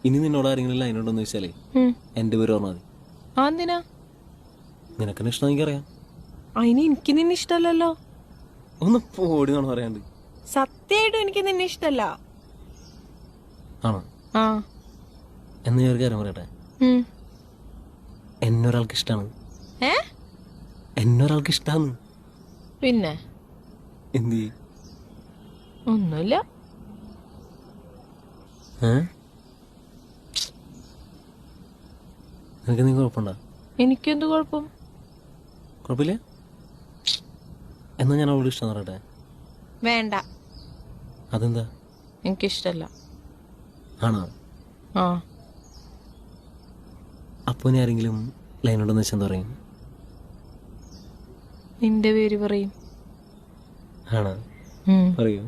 ഇനി നിന്നോട് ആരെങ്കിലും ലൈനുണ്ടോന്ന് ചോദിച്ചാലേ എന്റെ പേര് പറഞ്ഞാൽ മതി. എന്തിനാ? നിനക്കെന്നെ ഇഷ്ടം എനിക്കറിയാം. അതിന് എനിക്ക് നിന്നെ ഇഷ്ടല്ലല്ലോ. ഒന്ന് പോടി എന്നാണ് പറയാണ്ട്. സത്യമായിട്ടും എനിക്ക് നിന്നെ ഇഷ്ടല്ല. ആണോ? എന്ന് ഞാൻ ഒരു കാര്യം പറയട്ടെ, എന്നൊരാൾക്ക് ഇഷ്ടാണ്. എന്നൊരാൾക്ക് ഇഷ്ടാണ്. പിന്നെ എന്ത്? ഒന്നുമില്ല. നിനക്ക് നീ കുഴപ്പമുണ്ടോ? എനിക്കെന്ത് കുഴപ്പം? കുഴപ്പമില്ല. എന്നാ ഞാൻ അവളോട് ഇഷ്ടം പറയട്ടെ? വേണ്ട. അതെന്താ? എനിക്കിഷ്ടല്ല. ആണോ? അപ്പൊ ഇനി ആരെങ്കിലും ലൈനുണ്ടെന്ന് വെച്ചാൽ എന്താ പറയും? നിന്റെ പേര് പറയും. ആണോ? പറയൂ.